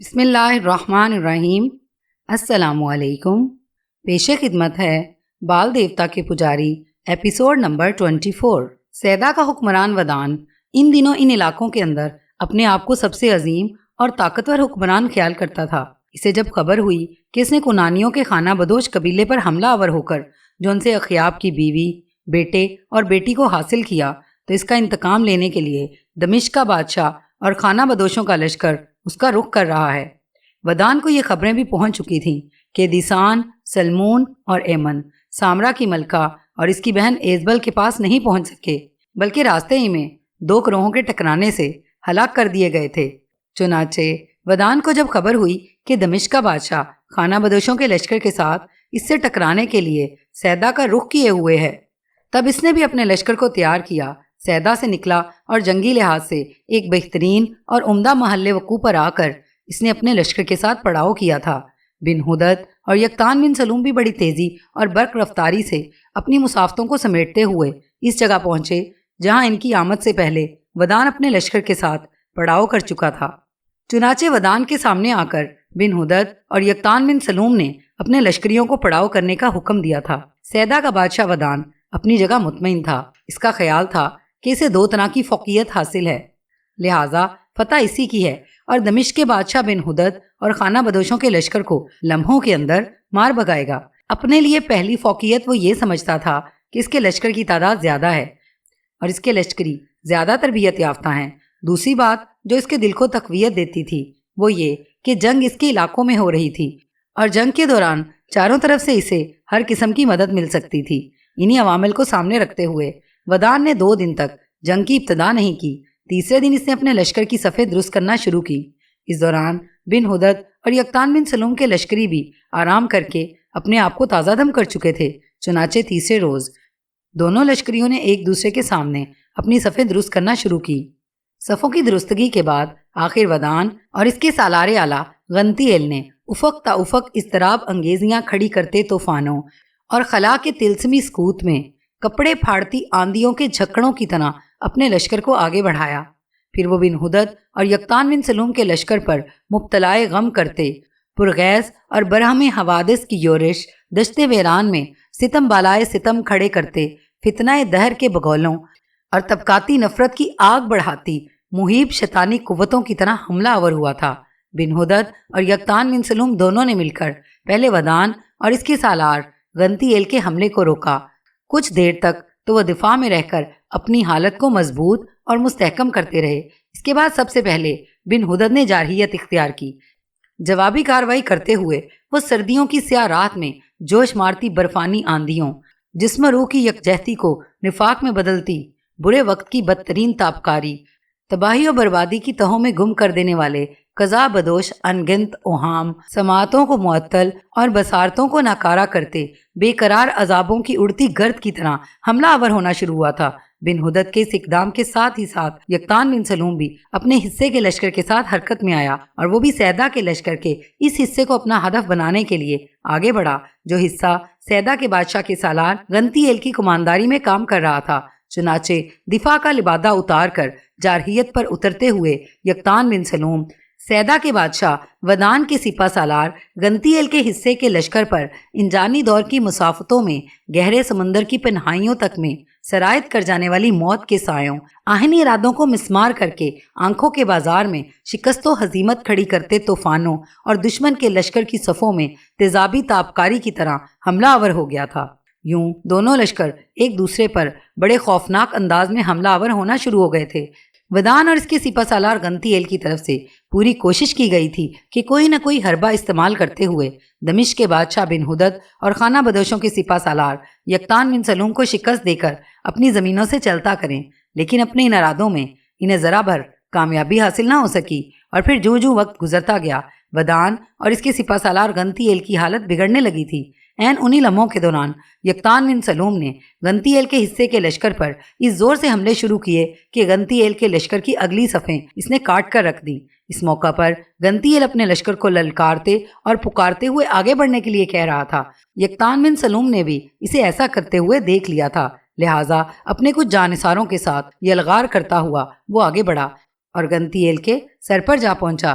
بسم اللہ الرحمن الرحیم۔ السلام علیکم۔ پیش خدمت ہے بال دیوتا کے پجاری ایپیسوڈ نمبر 24۔ سیدا کا حکمران ودان ان دنوں ان علاقوں کے اندر اپنے آپ کو سب سے عظیم اور طاقتور حکمران خیال کرتا تھا۔ اسے جب خبر ہوئی کہ اس نے کنانیوں کے خانہ بدوش قبیلے پر حملہ آور ہو کر جو ان سے اخیاب کی بیوی، بیٹے اور بیٹی کو حاصل کیا، تو اس کا انتقام لینے کے لیے دمشق کا بادشاہ اور خانہ بدوشوں کا لشکر اس کا رخ کر رہا ہے۔ ودان کو یہ خبریں بھی پہنچ چکی تھیں کہ دیسان، سلمون اور ایمن سامرا کی ملکہ اور اس کی بہن ایزبل کے پاس نہیں پہنچ سکے، بلکہ راستے ہی میں دو گروہوں کے ٹکرانے سے ہلاک کر دیے گئے تھے۔ چنانچہ ودان کو جب خبر ہوئی کہ دمشق کا بادشاہ خانہ بدوشوں کے لشکر کے ساتھ اس سے ٹکرانے کے لیے سیدا کا رخ کیے ہوئے ہے، تب اس نے بھی اپنے لشکر کو تیار کیا، سیدا سے نکلا اور جنگی لحاظ سے ایک بہترین اور عمدہ محل وقوع پر آ کر اس نے اپنے لشکر کے ساتھ پڑاؤ کیا تھا۔ بن ہدد اور یکتان بن سلوم بھی بڑی تیزی اور برق رفتاری سے اپنی مسافتوں کو سمیٹتے ہوئے اس جگہ پہنچے جہاں ان کی آمد سے پہلے ودان اپنے لشکر کے ساتھ پڑاؤ کر چکا تھا۔ چنانچہ ودان کے سامنے آ کر بن ہدد اور یکتان بن سلوم نے اپنے لشکریوں کو پڑاؤ کرنے کا حکم دیا تھا۔ سیدا کا بادشاہ ودان اپنی جگہ مطمئن تھا۔ اس کا خیال تھا کہ اسے دو طرح کی فوقیت حاصل ہے، لہٰذا فتح اسی کی ہے، اور دمشق کے بادشاہ بن ہدد اور خانہ بدوشوں کے لشکر کو لمحوں کے اندر مار بھگائے گا۔ اپنے لیے پہلی فوقیت وہ یہ سمجھتا تھا کہ اس کے لشکر کی تعداد زیادہ ہے اور اس کے لشکری زیادہ تربیت یافتہ ہیں۔ دوسری بات جو اس کے دل کو تقویت دیتی تھی وہ یہ کہ جنگ اس کے علاقوں میں ہو رہی تھی اور جنگ کے دوران چاروں طرف سے اسے ہر قسم کی مدد مل سکتی تھی۔ انہی عوامل کو سامنے رکھتے ہوئے ودان نے 2 دن تک جنگ کی ابتدا نہیں کی۔ تیسرے دن اس نے اپنے لشکر کی صفیں درست کرنا شروع کی۔ اس دوران بن ہدد اور یکتان بن سلوم کے لشکری بھی آرام کر کے اپنے آپ کو تازہ دم کر چکے تھے۔ چنانچہ تیسرے روز دونوں لشکریوں نے ایک دوسرے کے سامنے اپنی صفیں درست کرنا شروع کی۔ صفوں کی درستگی کے بعد آخر ودان اور اس کے سالار اعلیٰ غنتی ایل نے افق تا افق اضطراب انگیزیاں کھڑی کرتے طوفانوں اور خلا کے تلسمی سکوت میں کپڑے پھاڑتی آندھیوں کے جھکڑوں کی طرح اپنے لشکر کو آگے بڑھایا۔ پھر وہ بن ہدد اور یکتان بن سلوم کے لشکر پر مبتلائے غم کرتے پرغیظ اور برہم حوادث کی یورش دشت ویران میں ستم بالائے ستم کھڑے کرتے فتنہ دہر کے بگولوں اور طبقاتی نفرت کی آگ بڑھاتی محیب شیطانی قوتوں کی طرح حملہ آور ہوا تھا۔ بن ہدد اور یکتان بن سلوم دونوں نے مل کر پہلے ودان اور اس کے سالار غنتی ایل کے حملے کو روکا۔ کچھ دیر تک تو وہ دفاع میں رہ کر اپنی حالت کو مضبوط اور مستحکم کرتے رہے۔ اس کے بعد سب سے پہلے بن ہدد نے جارحیت اختیار کی۔ جوابی کارروائی کرتے ہوئے وہ سردیوں کی سیاہ رات میں جوش مارتی برفانی آندھیوں، جسم روح کی یکجہتی کو نفاق میں بدلتی برے وقت کی بدترین تابکاری، تباہی و بربادی کی تہوں میں گم کر دینے والے قضا بدوش انگنت اوہام، سماعتوں کو معطل اور بصارتوں کو ناکارہ کرتے بے قرار عذابوں کی اڑتی گرد کی طرح حملہ آور ہونا شروع ہوا تھا۔ بن ہدد کے اس اقدام کے ساتھ ہی ساتھ یکتان بن سلوم بھی اپنے حصے کے لشکر کے ساتھ حرکت میں آیا، اور وہ بھی سیدا کے لشکر کے اس حصے کو اپنا ہدف بنانے کے لیے آگے بڑھا جو حصہ سیدا کے بادشاہ کے سالار غنتی ایل کی کمانداری میں کام کر رہا تھا۔ چنانچہ دفاع کا لبادہ اتار کر جارحیت پر اترتے ہوئے یکتان بن سلوم سیدا کے بادشاہ ودان کے سپہ سالار غنتی ایل کے حصے کے لشکر پر انجانی دور کی مسافتوں میں گہرے سمندر کی پنہائیوں تک میں سرایت کر جانے والی موت کے سایوں، آہنی ارادوں کو مسمار کر کے آنکھوں کے بازار میں شکست و ہزیمت کھڑی کرتے طوفانوں اور دشمن کے لشکر کی صفوں میں تیزابی تابکاری کی طرح حملہ آور ہو گیا تھا۔ یوں دونوں لشکر ایک دوسرے پر بڑے خوفناک انداز میں حملہ آور ہونا شروع ہو گئے تھے۔ ودان اور اس کے سپہ سالار غنتی ایل کی طرف سے پوری کوشش کی گئی تھی کہ کوئی نہ کوئی حربہ استعمال کرتے ہوئے دمشق کے بادشاہ بن ہدد اور خانہ بدوشوں کے سپہ سالار یکتان بن سلوم کو شکست دے کر اپنی زمینوں سے چلتا کریں، لیکن اپنے ان ارادوں میں انہیں ذرا بھر کامیابی حاصل نہ ہو سکی، اور پھر جو جو وقت گزرتا گیا ودان اور اس کے سپہ سالار غنتی ایل کی حالت بگڑنے لگی تھی۔ انہی لمحوں کے دوران یکتان بن سلوم نے غنتی ایل کے حصے کے لشکر پر اس زور سے حملے شروع کیے کہ غنتی ایل کے لشکر کی اگلی صفیں اس نے کاٹ کر رکھ دی۔ اس موقع پر غنتی ایل اپنے لشکر کو للکارتے اور پکارتے ہوئے آگے بڑھنے کے لیے کہہ رہا تھا۔ یکتان بن سلوم نے بھی اسے ایسا کرتے ہوئے دیکھ لیا تھا، لہٰذا اپنے کچھ جانثاروں کے ساتھ یلغار کرتا ہوا وہ آگے بڑھا اور غنتی ایل کے سر پر جا پہنچا۔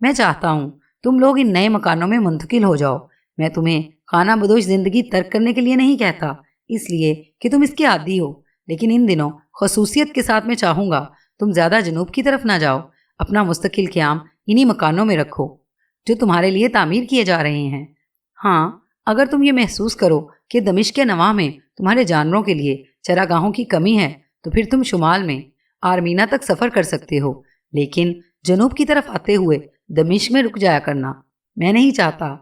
میں چاہتا ہوں تم لوگ ان نئے مکانوں میں منتقل ہو جاؤ۔ میں تمہیں خانہ بدوش زندگی ترک کرنے کے لیے نہیں کہتا، اس لیے کہ تم اس کے عادی ہو، لیکن ان دنوں خصوصیت کے ساتھ میں چاہوں گا تم زیادہ جنوب کی طرف نہ جاؤ، اپنا مستقل قیام انہی مکانوں میں رکھو جو تمہارے لیے تعمیر کیے جا رہے ہیں۔ ہاں، اگر تم یہ محسوس کرو کہ دمشق کے نواح میں تمہارے جانوروں کے لیے چراگاہوں کی کمی ہے تو پھر تم شمال میں آرمینا تک سفر کر سکتے ہو، لیکن جنوب کی طرف آتے ہوئے دمشق میں رک جایا کرنا۔ میں نہیں چاہتا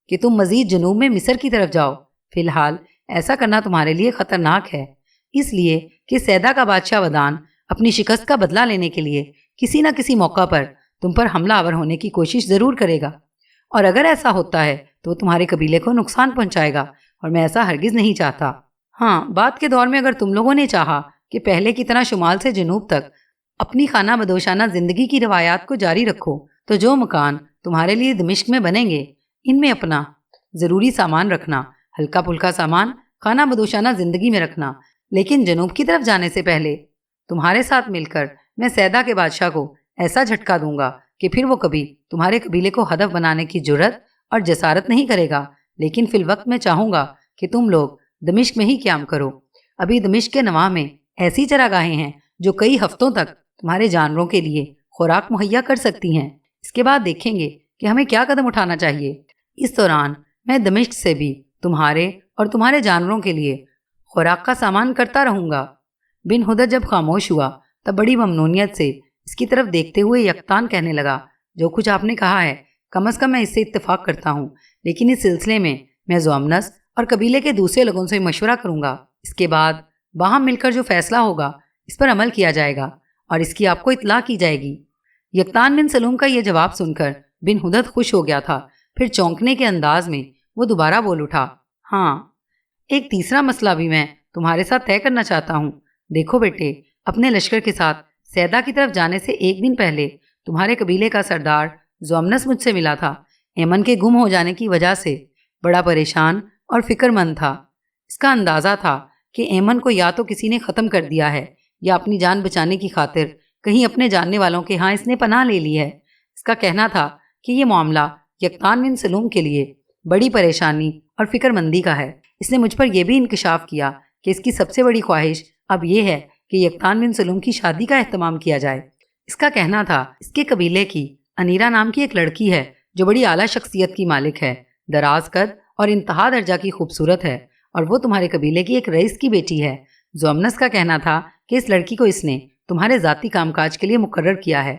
کہ تم مزید جنوب میں مصر کی طرف جاؤ، فی الحال ایسا کرنا تمہارے لیے خطرناک ہے، اس لیے کہ سیدا کا بادشاہ ودان اپنی شکست کا بدلہ لینے کے لیے کسی نہ کسی موقع پر تم پر حملہ آور ہونے کی کوشش ضرور کرے گا، اور اگر ایسا ہوتا ہے تو وہ تمہارے قبیلے کو نقصان پہنچائے گا، اور میں ایسا ہرگز نہیں چاہتا۔ ہاں، بعد کے دور میں اگر تم لوگوں نے چاہا کہ پہلے کی طرح شمال سے جنوب تک اپنی خانہ بدوشانہ زندگی کی روایات کو جاری رکھو تو جو مکان تمہارے لیے دمشق میں بنیں گے ان میں اپنا ضروری سامان رکھنا، ہلکا پھلکا سامان خانہ بدوشانہ زندگی میں رکھنا، لیکن جنوب کی طرف جانے سے پہلے تمہارے ساتھ مل کر میں سیدا کے بادشاہ کو ایسا جھٹکا دوں گا کہ پھر وہ کبھی تمہارے قبیلے کو ہدف بنانے کی جرت اور جسارت نہیں کرے گا۔ لیکن فی الوقت میں چاہوں گا کہ تم لوگ دمشق میں ہی قیام کرو۔ ابھی دمشق کے نواح میں ایسی چراگاہیں ہیں جو کئی ہفتوں تک تمہارے جانوروں کے لیے خوراک مہیا کر سکتی ہیں۔ اس کے بعد دیکھیں گے کہ ہمیں کیا قدم اٹھانا چاہیے۔ اس دوران میں دمشق سے بھی تمہارے اور تمہارے جانوروں کے لیے خوراک کا سامان کرتا رہوں گا۔ بن ہدد جب خاموش ہوا تب بڑی ممنونیت سے اس کی طرف دیکھتے ہوئے یکتان کہنے لگا، جو کچھ آپ نے کہا ہے کم از کم میں اس سے اتفاق کرتا ہوں، لیکن اس سلسلے میں ضوامنس اور قبیلے کے دوسرے لوگوں سے مشورہ کروں گا۔ اس کے بعد باہم مل کر جو فیصلہ ہوگا اس پر عمل کیا جائے گا اور اس کی آپ کو اطلاع کی جائے گی۔ یکتان بن سلوم کا یہ جواب سن کر بن ہدد خوش ہو گیا تھا، پھر چونکنے کے انداز میں وہ دوبارہ بول اٹھا، ہاں، ایک تیسرا مسئلہ بھی میں تمہارے ساتھ طے کرنا چاہتا ہوں۔ دیکھو بیٹے، اپنے لشکر کے ساتھ سیدا کی طرف جانے سے ایک دن پہلے تمہارے قبیلے کا سردار ضوامنس مجھ سے ملا تھا۔ ایمن کے گم ہو جانے کی وجہ سے بڑا پریشان اور فکر مند تھا۔ اس کا اندازہ تھا کہ ایمن کو یا تو کسی نے ختم کر دیا ہے یا اپنی جان بچانے کی خاطر کہیں اپنے جاننے والوں کے ہاں اس نے پناہ لے لی ہے۔ اس کا کہنا تھا کہ یہ معاملہ یکتان بن سلوم کے لیے بڑی پریشانی اور فکر مندی کا ہے۔ اس نے مجھ پر یہ بھی انکشاف کیا کہ اس کی سب سے بڑی خواہش اب یہ ہے کہ یکتان بن سلوم کی شادی کا اہتمام کیا جائے۔ اس کا کہنا تھا اس کے قبیلے کی انیرا نام کی ایک لڑکی ہے جو بڑی اعلیٰ شخصیت کی مالک ہے، دراز قد اور انتہا درجہ کی خوبصورت ہے، اور وہ تمہارے قبیلے کی ایک رئیس کی بیٹی ہے۔ ضوامنس کا کہنا تھا کہ اس لڑکی کو اس نے تمہارے ذاتی کام کاج کے لیے مقرر کیا ہے،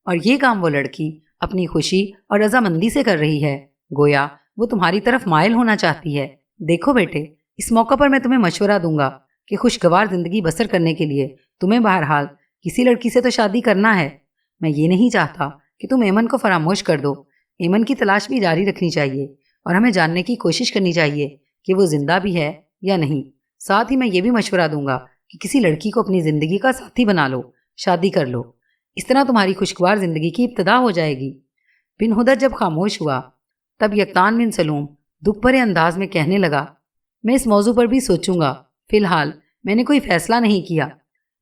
اور یہ کام وہ لڑکی اپنی خوشی اور رضامندی سے کر رہی ہے، گویا وہ تمہاری طرف مائل ہونا چاہتی ہے۔ دیکھو بیٹے، اس موقع پر میں تمہیں مشورہ دوں گا کہ خوشگوار زندگی بسر کرنے کے لیے تمہیں بہرحال کسی لڑکی سے تو شادی کرنا ہے۔ میں یہ نہیں چاہتا کہ تم ایمن کو فراموش کر دو۔ ایمن کی تلاش بھی جاری رکھنی چاہیے اور ہمیں جاننے کی کوشش کرنی چاہیے کہ وہ زندہ بھی ہے یا نہیں۔ ساتھ ہی میں یہ بھی مشورہ دوں گا کہ کسی لڑکی کو اپنی زندگی کا ساتھی بنا لو، شادی کر لو، اس طرح تمہاری خوشگوار زندگی کی ابتدا ہو جائے گی۔ بن ہدد جب خاموش ہوا تب یکتان بن سلوم دکھ بھرے انداز میں کہنے لگا، میں اس موضوع پر بھی سوچوں گا، فی الحال میں نے کوئی فیصلہ نہیں کیا۔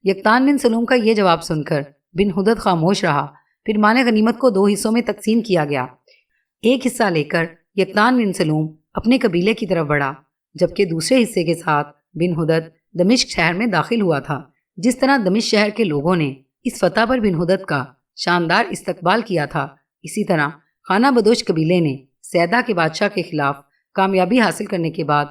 یکتان بن سلوم کا یہ جواب سن کر بن ہدد خاموش رہا۔ پھر مال غنیمت کو 2 حصوں میں تقسیم کیا گیا۔ ایک حصہ لے کر یکتان بن سلوم اپنے قبیلے کی طرف بڑھا، جبکہ دوسرے حصے کے ساتھ بن ہدد دمشق شہر میں داخل ہوا تھا۔ جس طرح دمشق شہر کے لوگوں نے اس فتح پر بن ہدد کا شاندار استقبال کیا تھا، اسی طرح خانہ بدوش قبیلے نے سیدا کے بادشاہ کے خلاف کامیابی حاصل کرنے کے بعد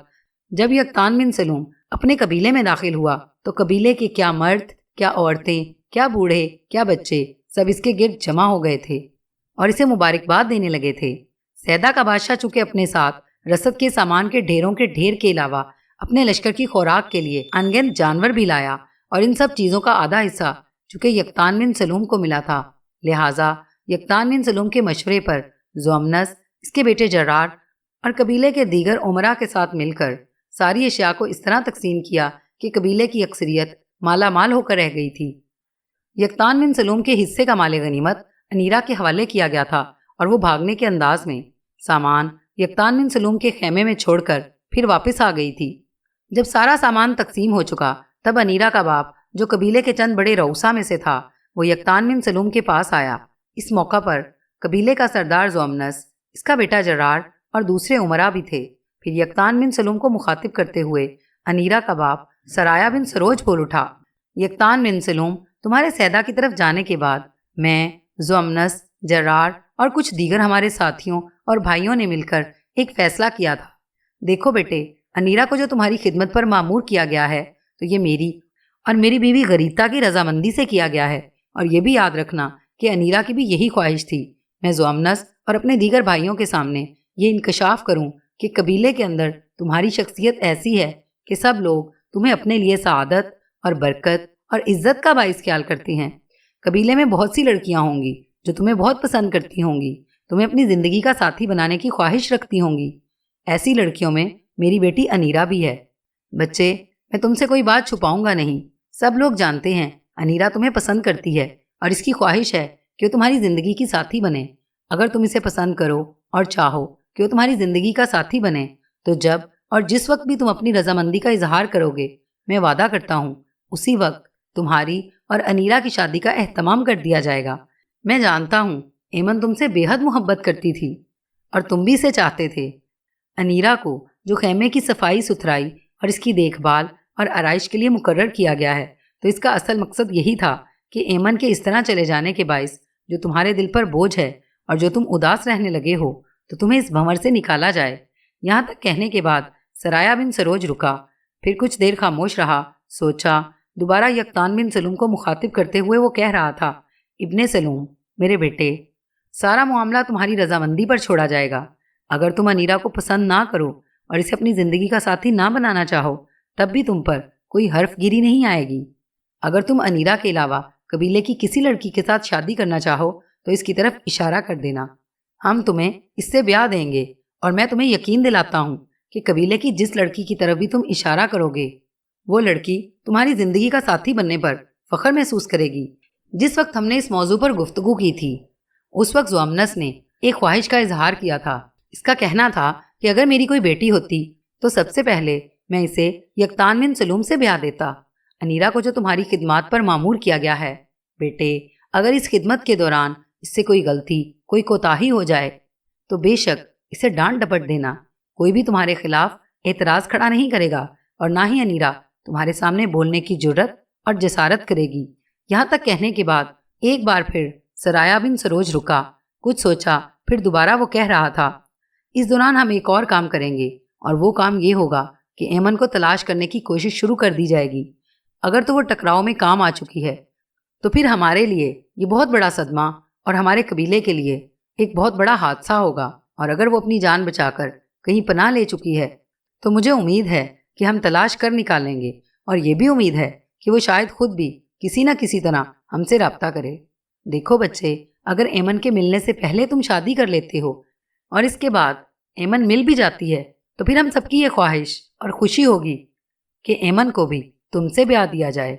جب یکتان بن سلوم اپنے قبیلے میں داخل ہوا تو قبیلے کے کیا مرد، کیا عورتیں، کیا بوڑھے، کیا بچے سب اس کے گرد جمع ہو گئے تھے اور اسے مبارکباد دینے لگے تھے۔ سیدا کا بادشاہ چونکہ اپنے ساتھ رسد کے سامان کے ڈھیروں کے ڈھیر کے علاوہ اپنے لشکر کی خوراک کے لیے انگنت جانور بھی لایا، اور ان سب چیزوں کا آدھا حصہ چونکہ یکتان بن سلوم کو ملا تھا، لہٰذا یکتان بن سلوم کے مشورے پر ضوامنس، اس کے بیٹے جرار اور قبیلے کے دیگر امراء کے ساتھ مل کر ساری اشیاء کو اس طرح تقسیم کیا کہ قبیلے کی اکثریت مالا مال ہو کر رہ گئی تھی۔ یکتان بن سلوم کے حصے کا مال غنیمت انیرا کے حوالے کیا گیا تھا، اور وہ بھاگنے کے انداز میں سامان یکتان بن سلوم کے خیمے میں چھوڑ کر پھر واپس آ گئی تھی۔ جب سارا سامان تقسیم ہو چکا تب انیرا کا باپ، جو قبیلے کے چند بڑے رؤسا میں سے تھا، وہ یکتان بن سلوم کے پاس آیا۔ اس موقع پر قبیلے کا سردار زومنس، اس کا بیٹا جرار اور دوسرے امراء بھی تھے۔ پھر یکتان بن سلوم کو مخاطب کرتے ہوئے انیرا کا باپ سرایا بن سروج بول اٹھا، یکتان بن سلوم، تمہارے سیدا کی طرف جانے کے بعد میں، زومنس، جرار اور کچھ دیگر ہمارے ساتھیوں اور بھائیوں نے مل کر ایک فیصلہ کیا تھا۔ دیکھو بیٹے، انیرا کو جو تمہاری خدمت پر مامور کیا گیا ہے تو یہ میری اور میری بیوی غریتا کی رضامندی سے کیا گیا ہے، اور یہ بھی یاد رکھنا کہ انیرا کی بھی یہی خواہش تھی۔ میں زومنس اور اپنے دیگر بھائیوں کے سامنے یہ انکشاف کروں کہ قبیلے کے اندر تمہاری شخصیت ایسی ہے کہ سب لوگ تمہیں اپنے لیے سعادت اور برکت اور عزت کا باعث خیال کرتے ہیں۔ قبیلے میں بہت سی لڑکیاں ہوں گی جو تمہیں بہت پسند کرتی ہوں گی، تمہیں اپنی زندگی کا ساتھی بنانے کی خواہش رکھتی ہوں گی۔ ایسی لڑکیوں میں میری بیٹی انیرا بھی ہے۔ بچے، میں تم سے کوئی بات چھپاؤں گا نہیں، سب لوگ جانتے ہیں انیرا تمہیں پسند کرتی ہے اور اس کی خواہش ہے کہ وہ تمہاری زندگی کی ساتھی بنے۔ اگر تم اسے پسند کرو اور چاہو کہ وہ تمہاری زندگی کا ساتھی بنے تو جب اور جس وقت بھی تم اپنی رضامندی کا اظہار کرو گے، میں وعدہ کرتا ہوں اسی وقت تمہاری اور انیرا کی شادی کا اہتمام کر دیا جائے گا۔ میں جانتا ہوں ایمن تم سے بے حد محبت کرتی تھی اور تم بھی اسے چاہتے تھے۔ انیرا کو جو خیمے کی صفائی ستھرائی اور اس کی دیکھ بھال اور آرائش کے لیے مقرر کیا گیا ہے، تو اس کا اصل مقصد یہی تھا کہ ایمن کے اس طرح چلے جانے کے باعث جو تمہارے دل پر بوجھ ہے اور جو تم اداس رہنے لگے ہو تو تمہیں اس بھنور سے نکالا جائے۔ یہاں تک کہنے کے بعد سرایا بن سروج رکا، پھر کچھ دیر خاموش رہا، سوچا، دوبارہ یکتان بن سلوم کو مخاطب کرتے ہوئے وہ کہہ رہا تھا، ابن سلوم، میرے بیٹے، سارا معاملہ تمہاری رضامندی پر چھوڑا جائے گا۔ اگر تم انیرا کو پسند نہ کرو اور اسے اپنی زندگی کا ساتھی نہ بنانا چاہو تب بھی تم پر کوئی حرف گیری نہیں آئے گی۔ اگر تم انیرا کے علاوہ قبیلے کی کسی لڑکی کے ساتھ شادی کرنا چاہو تو اس کی طرف اشارہ کر دینا، ہم تمہیں اس سے بیاہ دیں گے، اور میں تمہیں یقین دلاتا ہوں کہ قبیلے کی جس لڑکی کی طرف بھی تم اشارہ کرو گے وہ لڑکی تمہاری زندگی کا ساتھی بننے پر فخر محسوس کرے گی۔ جس وقت ہم نے اس موضوع پر گفتگو کی تھی اس وقت زومنس نے ایک خواہش کا اظہار کیا تھا۔ اس کا کہنا تھا کہ اگر میری کوئی بیٹی ہوتی تو سب سے پہلے میں اسے یکتان بن سلوم سے بیاہ دیتا۔ انیرا کو جو تمہاری خدمات پر مامور کیا گیا ہے، بیٹے، اگر اس خدمت کے دوران اس سے کوئی غلطی، کوئی کوتاہی ہو جائے تو بے شک اسے ڈانٹ ڈپٹ دینا۔ کوئی بھی تمہارے خلاف اعتراض کھڑا نہیں کرے گا اور نہ ہی انیرا تمہارے سامنے بولنے کی جرت اور جسارت کرے گی۔ یہاں تک کہنے کے بعد ایک بار پھر سرایا بن سروج رکا، کچھ سوچا، پھر دوبارہ وہ کہہ رہا تھا، اس دوران ہم ایک اور کام کریں گے، اور وہ کام یہ ہوگا کہ ایمن کو تلاش کرنے کی کوشش شروع کر دی جائے گی۔ اگر تو وہ ٹکراؤ میں کام آ چکی ہے تو پھر ہمارے لیے یہ بہت بڑا صدمہ اور ہمارے قبیلے کے لیے ایک بہت بڑا حادثہ ہوگا، اور اگر وہ اپنی جان بچا کر کہیں پناہ لے چکی ہے تو مجھے امید ہے کہ ہم تلاش کر نکالیں گے، اور یہ بھی امید ہے کہ وہ شاید خود بھی کسی نہ کسی طرح ہم سے رابطہ کرے۔ دیکھو بچے، اگر ایمن کے ملنے سے پہلے تم شادی کر لیتے ہو اور اس کے بعد ایمن مل بھی جاتی ہے تو پھر ہم سب کی یہ خواہش اور خوشی ہوگی کہ ایمن کو بھی تم سے بیاہ دیا جائے،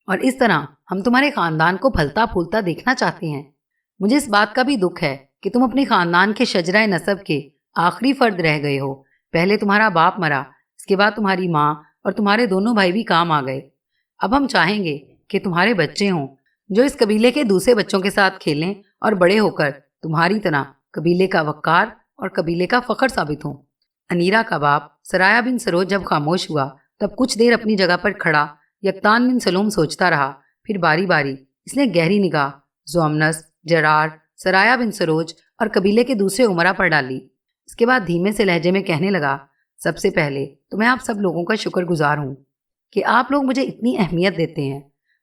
اور اس طرح ہم تمہارے خاندان کو پھلتا پھولتا دیکھنا چاہتے ہیں۔ مجھے اس بات کا بھی دکھ ہے کہ تم اپنے خاندان کے شجرہ نسب کے آخری فرد رہ گئے ہو۔ پہلے تمہارا باپ مرا، اس کے بعد تمہاری ماں اور تمہارے دونوں بھائی بھی کام آ گئے۔ اب ہم چاہیں گے کہ تمہارے بچے ہوں جو اس قبیلے کے دوسرے بچوں کے ساتھ کھیلیں اور بڑے ہو کر تمہاری طرح قبیلے کا وقار اور قبیلے کا فخر ثابت ہوں۔ انیرا کا باپ سرایا بن سروج جب خاموش ہوا تب کچھ دیر اپنی جگہ پر کھڑا یکتان بن سلوم سوچتا رہا، پھر باری باری اس نے گہری نگاہ زومنس، جرار، سرایا بن سروج اور قبیلے کے دوسرے امراء پر ڈالی۔ اس کے بعد دھیمے سے لہجے میں کہنے لگا، سب سے پہلے تو میں آپ سب لوگوں کا شکر گزار ہوں کہ آپ لوگ مجھے اتنی اہمیت دیتے ہیں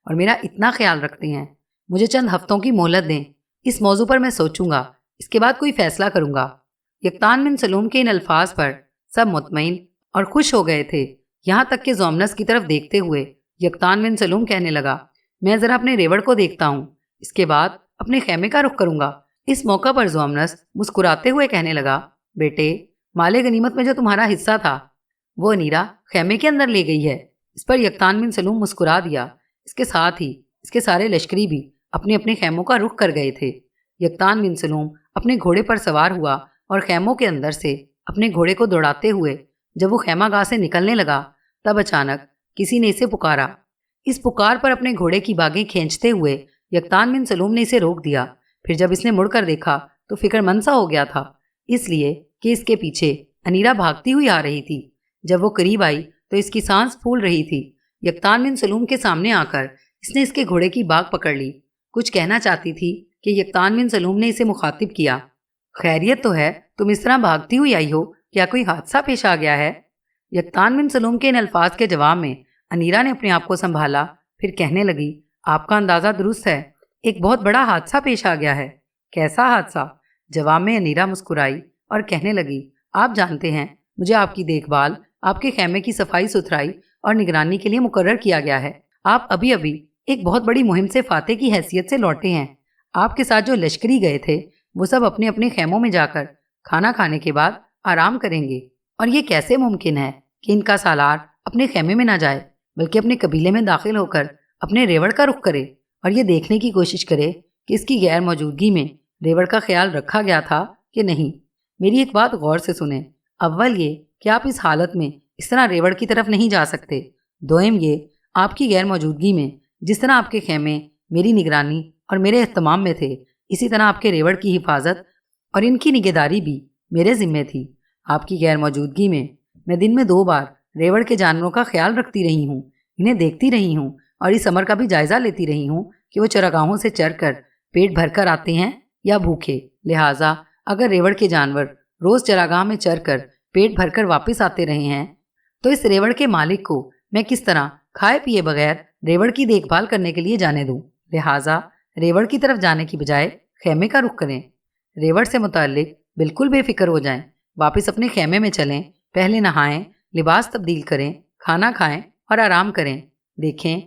اور میرا اتنا خیال رکھتے ہیں۔ مجھے چند ہفتوں کی مہلت دیں، اس موضوع پر میں سوچوں گا، اس کے بعد کوئی فیصلہ کروں گا۔ یکتان بن سلوم کے ان الفاظ پر سب مطمئن اور خوش ہو گئے تھے، یہاں تک کہ زومنس کی طرف دیکھتے ہوئے یکتان بن سلوم کہنے لگا، میں ذرا اپنے ریوڑ کو دیکھتا ہوں، اس کے بعد اپنے خیمے کا رخ کروں گا۔ اس موقع پر زومنس مسکراتے ہوئے کہنے لگا، بیٹے، مال غنیمت میں جو تمہارا حصہ تھا وہ انیرا خیمے کے اندر لے گئی ہے۔ اس پر یکتان بن سلوم مسکرا دیا۔ اس کے ساتھ ہی اس کے سارے لشکری بھی اپنے اپنے خیموں کا رخ کر گئے تھے۔ یکتان بن سلوم اپنے گھوڑے پر سوار ہوا اور خیموں کے اندر سے اپنے گھوڑے کو دوڑاتے ہوئے جب وہ خیمہ گاہ سے نکلنے لگا تب اچانک کسی نے اسے پکارا۔ اس پکار پر اپنے گھوڑے کی باگیں کھینچتے ہوئے یکتان بن سلوم نے اسے روک دیا۔ پھر جب اس نے مڑ کر دیکھا تو فکر مند سا ہو گیا تھا، اس لیے کہ اس کے پیچھے انیرا بھاگتی ہوئی آ رہی تھی۔ جب وہ قریب آئی تو اس کی سانس پھول رہی تھی۔ یکتان بن سلوم کے سامنے آ کر اس نے اس کے گھوڑے کی باگ پکڑ لی۔ کچھ کہنا چاہتی تھی کہ یکتان بن سلوم نے اسے مخاطب کیا، خیریت تو ہے؟ تم اس طرح بھاگتی ہوئی آئی ہو، کیا کوئی حادثہ پیش آ گیا ہے؟ یکتان بن سلوم کے ان الفاظ کے جواب میں انیرا نے اپنے آپ کو سنبھالا، پھر کہنے لگی، آپ کا اندازہ درست ہے، ایک بہت بڑا حادثہ پیش آ گیا ہے۔ کیسا حادثہ؟ جواب میں انیرا مسکرائی اور کہنے لگی، آپ جانتے ہیں مجھے آپ کی دیکھ بھال، آپ کے خیمے کی صفائی ستھرائی اور نگرانی کے لیے مقرر کیا گیا ہے۔ آپ ابھی ابھی ایک بہت بڑی مہم سے فاتح کی حیثیت سے لوٹے ہیں۔ آپ کے ساتھ جو لشکری گئے تھے وہ سب اپنے اپنے خیموں میں جا کر کھانا کھانے کے بعد آرام کریں گے، اور یہ کیسے ممکن ہے کہ ان کا سالار اپنے خیمے میں نہ جائے بلکہ اپنے قبیلے میں داخل ہو کر اپنے ریوڑ کا رخ کرے اور یہ دیکھنے کی کوشش کرے کہ اس کی غیر موجودگی میں ریوڑ کا خیال رکھا گیا تھا کہ نہیں۔ میری ایک بات غور سے سنیں، اول یہ کہ آپ اس حالت میں اس طرح ریوڑ کی طرف نہیں جا سکتے، دوم یہ آپ کی غیر موجودگی میں جس طرح آپ کے خیمے میری نگرانی اور میرے اہتمام میں تھے، اسی طرح آپ کے ریوڑ کی حفاظت اور ان کی نگہداری بھی میرے ذمے تھی۔ آپ کی غیر موجودگی میں دن میں 2 بار ریوڑ کے جانوروں کا خیال رکھتی رہی ہوں، انہیں دیکھتی رہی ہوں اور اس امر کا بھی جائزہ لیتی رہی ہوں کہ وہ چراگاہوں سے چر کر پیٹ بھر کر آتے ہیں یا بھوکے۔ لہٰذا اگر ریوڑ کے جانور روز چراگاہ میں چر کر پیٹ بھر کر واپس آتے رہے ہیں تو اس ریوڑ کے مالک کو میں کس طرح کھائے پیے بغیر ریوڑ کی دیکھ بھال کرنے کے لیے جانے دوں؟ لہٰذا ریوڑ کی طرف جانے کی بجائے خیمے کا رخ کریں، ریوڑ سے متعلق بالکل بے فکر ہو جائیں، واپس اپنے خیمے میں چلیں، پہلے نہائیں، لباس تبدیل کریں، کھانا کھائیں اور آرام کریں۔ دیکھیں،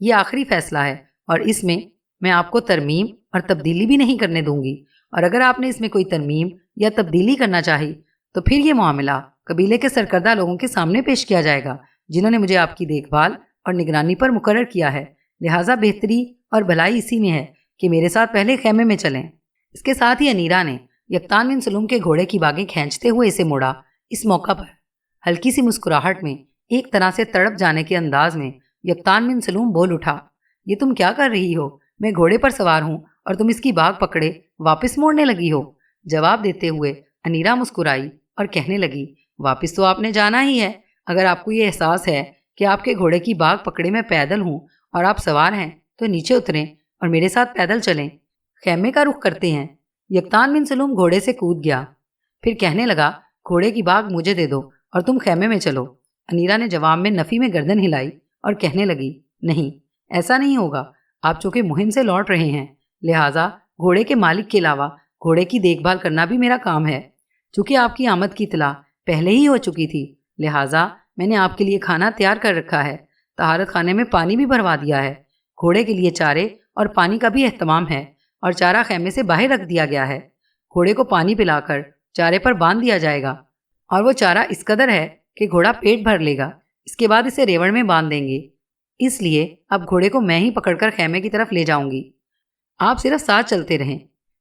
یہ آخری فیصلہ ہے اور اس میں آپ کو ترمیم اور تبدیلی بھی نہیں کرنے دوں گی، اور اگر آپ نے اس میں کوئی ترمیم یا تبدیلی کرنا چاہی تو پھر یہ معاملہ قبیلے کے سرکردہ لوگوں کے سامنے پیش کیا جائے گا جنہوں نے مجھے آپ کی دیکھ بھال اور نگرانی پر مقرر کیا ہے۔ لہٰذا بہتری اور بھلائی اسی میں ہے کہ میرے ساتھ پہلے خیمے میں چلیں۔ اس کے ساتھ ہی انیرا نے یکتان بن سلوم کے گھوڑے کی باگیں کھینچتے ہوئے اسے موڑا۔ اس موقع پر ہلکی سی مسکراہٹ میں ایک طرح سے تڑپ جانے کے انداز میں یکتان بن سلوم بول اٹھا، یہ تم کیا کر رہی ہو؟ میں گھوڑے پر سوار ہوں اور تم اس کی باگ پکڑے واپس موڑنے لگی ہو۔ جواب دیتے ہوئے انیرا مسکرائی اور کہنے لگی، واپس تو آپ نے جانا ہی ہے۔ اگر آپ کو یہ احساس ہے کہ آپ کے گھوڑے کی باگ پکڑے میں پیدل ہوں اور آپ سوار ہیں تو نیچے اتریں اور میرے ساتھ پیدل چلیں، خیمے کا رخ کرتے ہیں۔ یکتان بن سلوم گھوڑے سے کود گیا، پھر کہنے لگا، گھوڑے کی باگ مجھے دے دو اور تم خیمے میں چلو۔ انیرا نے جواب میں نفی میں گردن ہلائی اور کہنے لگی، نہیں، ایسا نہیں ہوگا، آپ چونکہ مہم سے لوٹ رہے ہیں، لہٰذا گھوڑے کے مالک کے علاوہ گھوڑے کی دیکھ بھال کرنا بھی میرا کام ہے۔ چونکہ آپ کی آمد کی اطلاع پہلے ہی ہو چکی تھی، لہٰذا میں نے آپ کے لیے کھانا تیار کر رکھا ہے، طہارت خانے میں پانی بھی بھروا دیا ہے، گھوڑے کے لیے چارے اور پانی کا بھی اہتمام ہے اور چارہ خیمے سے باہر رکھ دیا گیا ہے۔ گھوڑے کو پانی پلا کر چارے پر باندھ دیا جائے گا اور وہ چارہ اس قدر ہے کہ گھوڑا پیٹ بھر لے گا، اس کے بعد اسے ریوڑ میں باندھ دیں گے۔ اس لیے اب گھوڑے کو میں ہی پکڑ کر خیمے کی طرف لے جاؤں گی، آپ صرف ساتھ چلتے رہیں۔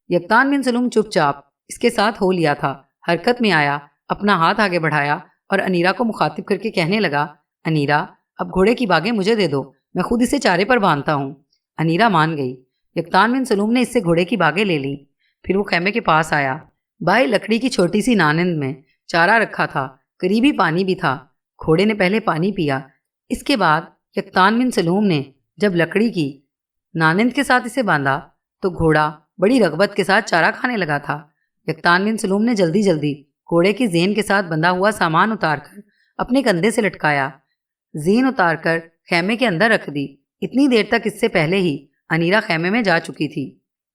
یکتان بن سلوم چپ چاپ اس کے ساتھ ہو لیا تھا، حرکت میں آیا، اپنا ہاتھ آگے بڑھایا اور انیرا کو مخاطب کر کے کہنے لگا، انیرا، اب گھوڑے کی باگیں مجھے دے دو، میں خود اسے چارے پر باندھتا ہوں۔ انیرا مان گئی۔ یکتان بن سلوم نے اس سے گھوڑے کی باگیں لے لیں، پھر وہ خیمے کے پاس آیا۔ بائیں لکڑی کی چھوٹی سی نانند میں چارہ رکھا تھا، قریبی پانی بھی تھا۔ گھوڑے نے پہلے پانی پیا، اس کے بعد یکتان بن سلوم نے جب لکڑی کی نانند کے ساتھ اسے باندھا تو گھوڑا بڑی رغبت کے ساتھ چارہ کھانے لگا تھا۔ یکتان بن سلوم نے جلدی جلدی گھوڑے کی زین کے ساتھ بندھا ہوا سامان اتار کر اپنے کندھے سے لٹکایا، زین اتار کر خیمے کے اندر رکھ دی۔ اتنی دیر تک اس سے پہلے ہی انیرا خیمے میں جا چکی تھی۔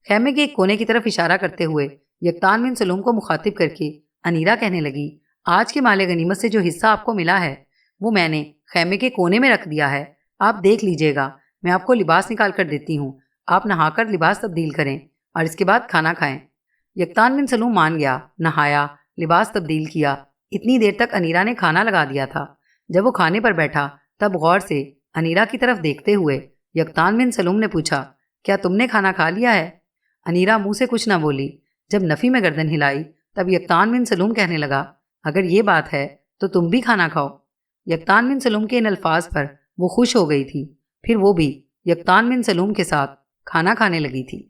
خیمے کے ایک کونے کی طرف اشارہ کرتے ہوئے یکتان بن سلوم کو مخاطب کر کے انیرا کہنے لگی، آج کے مال غنیمت سے جو حصہ آپ کو ملا ہے وہ میں نے خیمے کے کونے میں رکھ دیا ہے، آپ دیکھ لیجئے گا۔ میں آپ کو لباس نکال کر دیتی ہوں، آپ نہا کر لباس تبدیل کریں اور اس کے بعد کھانا کھائیں۔ یکتان بن سلوم مان گیا، نہایا، لباس تبدیل کیا۔ اتنی دیر تک انیرا نے کھانا لگا دیا تھا۔ جب وہ کھانے پر بیٹھا تب غور سے انیرا کی طرف دیکھتے ہوئے یکتان بن سلوم نے پوچھا، کیا تم نے کھانا کھا لیا ہے؟ انیرا منہ سے کچھ نہ بولی۔ جب نفی میں گردن ہلائی تب یکتان بن سلوم کہنے لگا، اگر یہ بات ہے تو تم بھی کھانا کھاؤ۔ یکتان بن سلوم کے ان الفاظ پر وہ خوش ہو گئی تھی، پھر وہ بھی یکتان بن سلوم کے ساتھ کھانا کھانے لگی تھی۔